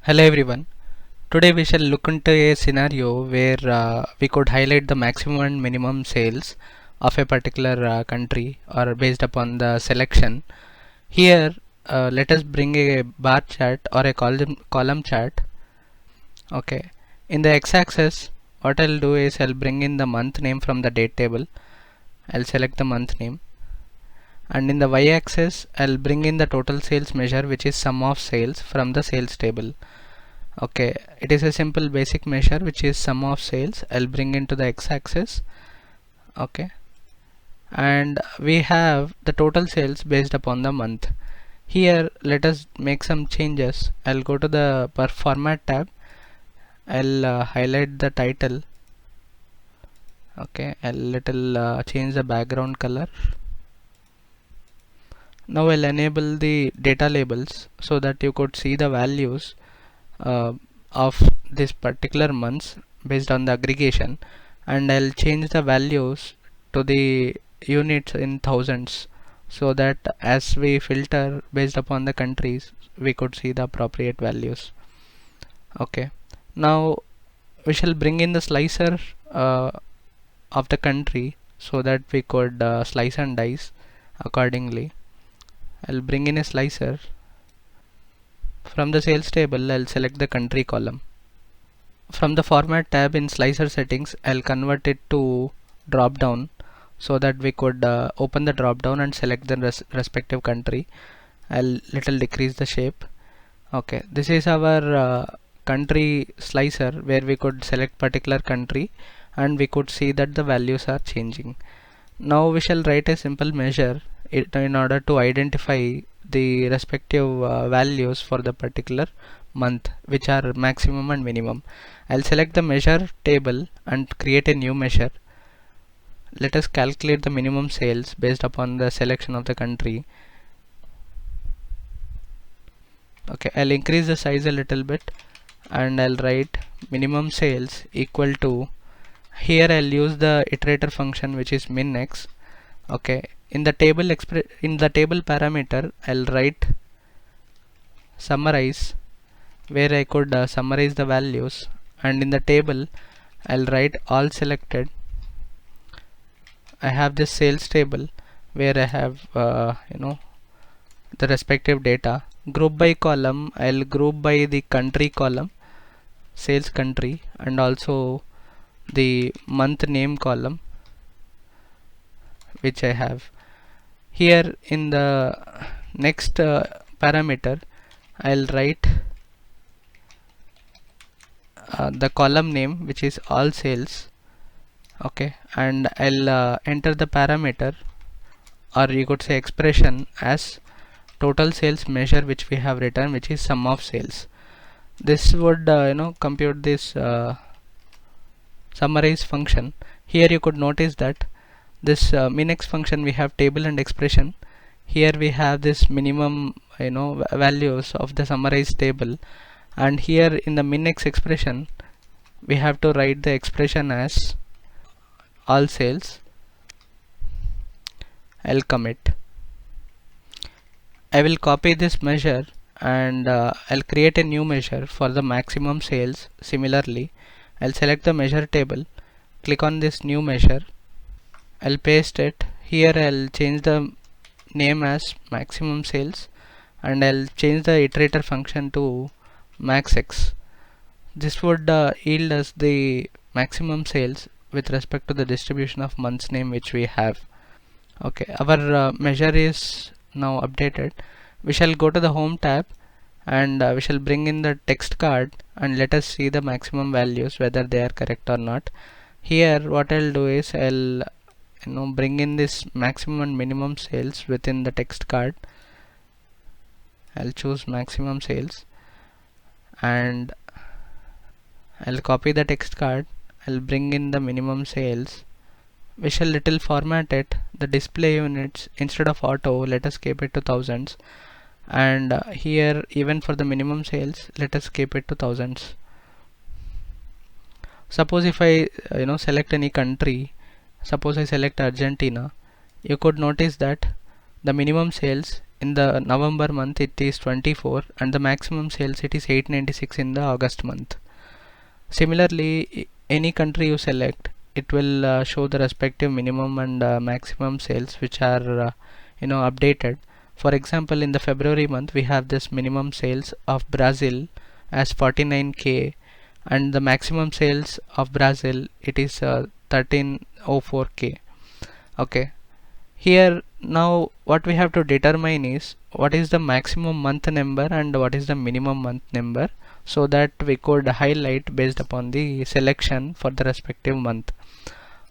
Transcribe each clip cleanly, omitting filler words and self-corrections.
Hello everyone. Today we shall look into a scenario where we could highlight the maximum and minimum sales of a particular country or based upon the selection. Here let us bring a bar chart or a column chart. Okay. In the x-axis, what I'll do is I'll bring in the month name from the date table. I'll select the month name. And in the y-axis, I'll bring in the total sales measure, which is sum of sales from the sales table. Okay, it is a simple basic measure which is sum of sales. I'll bring into the x-axis. Okay, and we have the total sales based upon the month. Here let us make some changes. I'll go to the per format tab. I'll highlight the title. Okay, I'll little change the background color. Now I'll enable the data labels so that you could see the values of this particular months based on the aggregation, and I'll change the values to the units in thousands so that as we filter based upon the countries we could see the appropriate values. Okay, now we shall bring in the slicer of the country so that we could slice and dice accordingly. I'll bring in a slicer. From the sales table, I'll select the country column. From the format tab in slicer settings, I'll convert it to drop down so that we could open the drop down and select the respective country. I'll little decrease the shape. Okay, this is our country slicer where we could select particular country and we could see that the values are changing. Now we shall write a simple measure in order to identify the respective values for the particular month, which are maximum and minimum. I'll select the measure table and create a new measure. Let us calculate the minimum sales based upon the selection of the country. Okay, I'll increase the size a little bit and I'll write minimum sales equal to, here I'll use the iterator function which is min-x. Okay, in the table parameter I'll write summarize, where I could summarize the values, and in the table I'll write all selected. I have this sales table where I have the respective data. Group by column, I'll group by the country column, sales country, and also the month name column which I have. Here in the next parameter I'll write the column name which is all sales. Okay, and I'll enter the parameter, or you could say expression, as total sales measure which we have written, which is sum of sales. This would compute this summarize function. Here you could notice that this min-x function, we have table and expression. Here we have this minimum values of the summarized table, and here in the min-x expression we have to write the expression as all sales. I'll commit. I will copy this measure and I'll create a new measure for the maximum sales. Similarly, I'll select the measure table, click on this new measure, I'll paste it. Here I'll change the name as maximum sales and I'll change the iterator function to maxx. This would yield us the maximum sales with respect to the distribution of month's name which we have. Okay, our measure is now updated. We shall go to the home tab and we shall bring in the text card and let us see the maximum values whether they are correct or not. Here what I'll do is I'll bring in this maximum and minimum sales within the text card. I'll choose maximum sales and I'll copy the text card. I'll bring in the minimum sales. We shall little format it, the display units, instead of auto let us keep it to thousands, and here even for the minimum sales let us keep it to thousands. Suppose if I select any country, suppose I select Argentina, you could notice that the minimum sales in the November month it is 24, and the maximum sales it is 896 in the August month. Similarly, any country you select, it will show the respective minimum and maximum sales which are updated. For example, in the February month we have this minimum sales of Brazil as 49k, and the maximum sales of Brazil it is 1304k. Okay, here now what we have to determine is what is the maximum month number and what is the minimum month number, so that we could highlight based upon the selection for the respective month.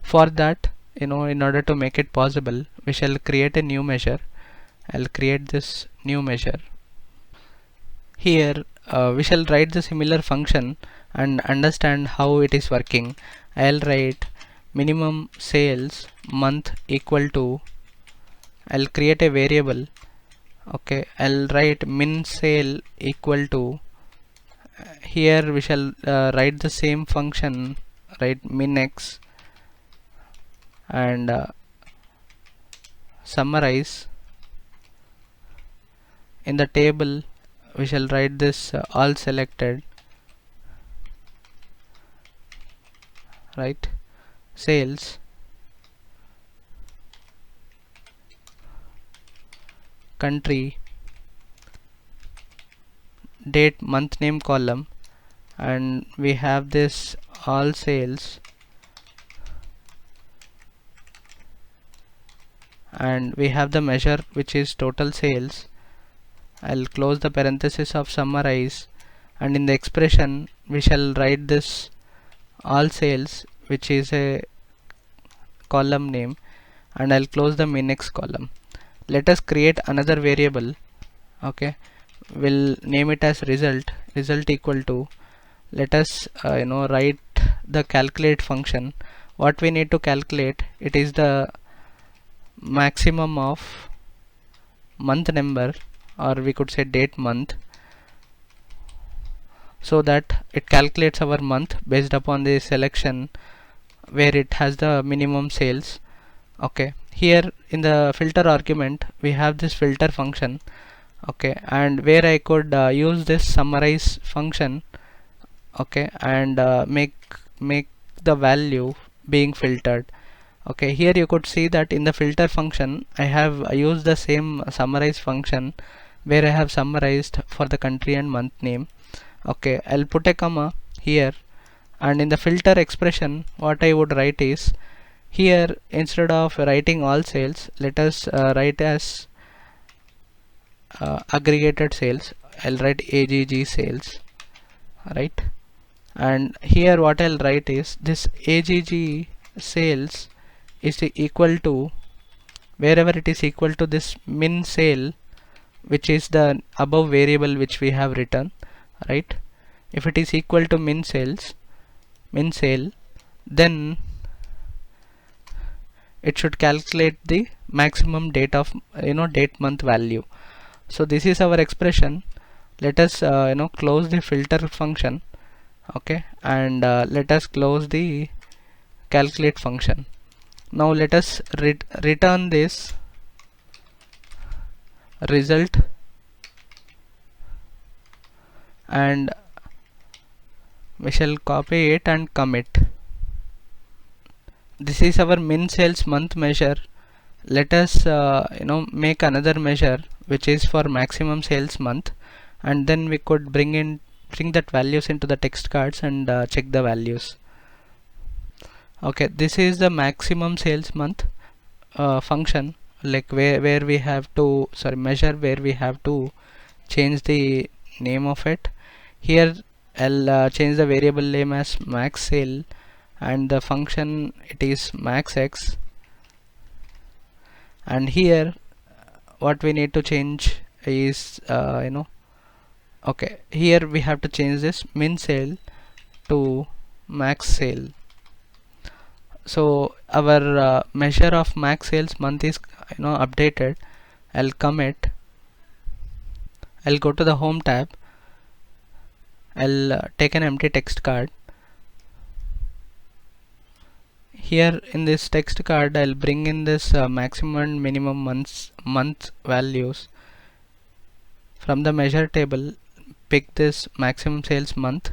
For that, in order to make it possible, we shall create a new measure. I'll create this new measure. Here we shall write the similar function and understand how it is working. I'll write minimum sales month equal to, I'll create a variable. Okay, I'll write min sale equal to, here we shall write the same function, write min x, and summarize. In the table we shall write this all selected, right, sales country date month name column, and we have this all sales, and we have the measure which is total sales. I'll close the parenthesis of summarize, and in the expression we shall write this all sales which is a column name, and I'll close the min x column. Let us create another variable. Okay, we'll name it as result equal to, let us write the calculate function. What we need to calculate, it is the maximum of month number, or we could say date month, so that it calculates our month based upon the selection where it has the minimum sales. Okay, here in the filter argument we have this filter function. Okay, and where I could use this summarize function. Okay, and make the value being filtered. Okay, here you could see that in the filter function I have used the same summarize function where I have summarized for the country and month name. Okay, I'll put a comma here, and in the filter expression what I would write is, here instead of writing all sales, let us write as aggregated sales. I'll write AGG sales, right, and here what I'll write is this AGG sales is equal to, wherever it is equal to this min sale, which is the above variable which we have written, right. If it is equal to min sale, then it should calculate the maximum date of date month value. So this is our expression. Let us close the filter function. Okay, and let us close the calculate function. Now let us return this result, and we shall copy it and commit. This is our min sales month measure. Let us make another measure which is for maximum sales month, and then we could bring that values into the text cards and check the values. Okay, this is the maximum sales month function, like where we have to measure, where we have to change the name of it. Here I'll change the variable name as max sale, and the function it is max x, and here what we need to change is okay, here we have to change this min sale to max sale. So our measure of max sales month is updated. I'll commit. I'll go to the home tab. I'll take an empty text card. Here in this text card I'll bring in this maximum and minimum month values. From the measure table, pick this maximum sales month.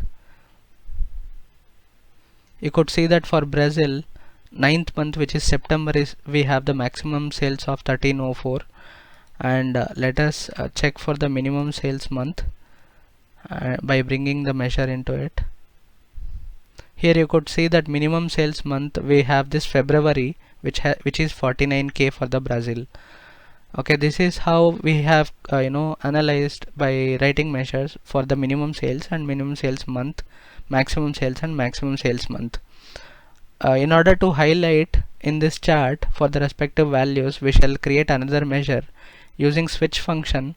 You could see that for Brazil, ninth month, which is September, is we have the maximum sales of 1304. And let us check for the minimum sales month by bringing the measure into it. Here you could see that minimum sales month we have this February, which is 49k for the Brazil. Okay, this is how we have analyzed by writing measures for the minimum sales and minimum sales month, maximum sales and maximum sales month. In order to highlight in this chart for the respective values, we shall create another measure using switch function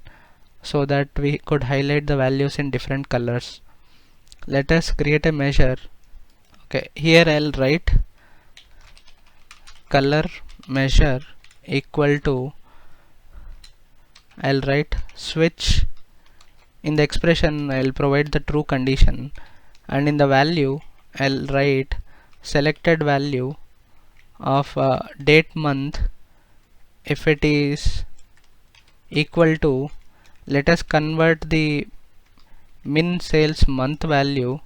so that we could highlight the values in different colors. Let us create a measure. Okay, here I'll write color measure equal to, I'll write switch. In the expression I'll provide the true condition, and in the value I'll write selected value of date month if it is equal to, let us convert the min sales month value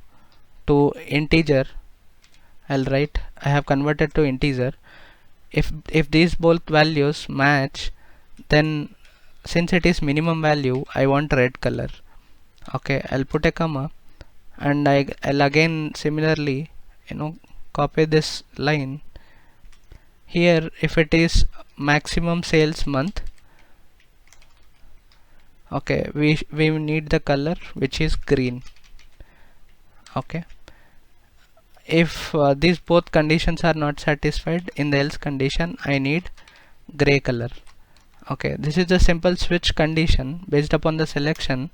to integer. I'll write I have converted to integer. If these both values match, then since it is minimum value, I want red color. Okay, I'll put a comma, and I'll again similarly copy this line. Here if it is maximum sales month, okay, we need the color which is green. Okay, if these both conditions are not satisfied, in the else condition I need gray color. Okay, this is the simple switch condition. Based upon the selection,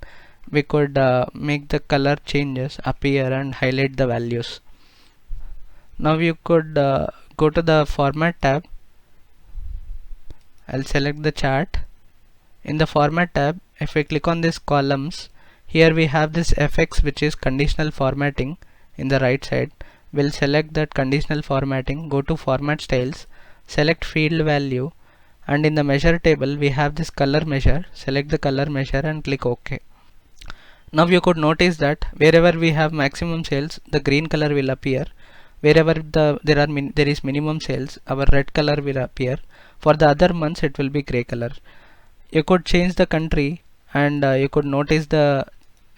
we could make the color changes appear and highlight the values. Now you could go to the format tab. I'll select the chart. In the format tab, if we click on these columns, here we have this fx, which is conditional formatting. In the right side, we'll select that conditional formatting, go to format styles, select field value, and in the measure table we have this color measure. Select the color measure and click OK. Now you could notice that wherever we have maximum sales, the green color will appear. Wherever there is minimum sales, our red color will appear. For the other months, it will be gray color. You could change the country, and you could notice the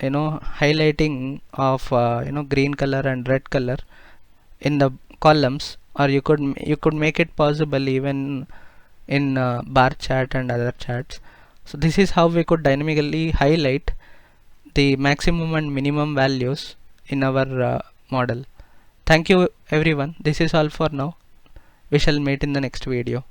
highlighting of green color and red color in the columns, or you could make it possible even in bar chart and other charts. So this is how we could dynamically highlight the maximum and minimum values in our model. Thank you everyone. This is all for now. We shall meet in the next video.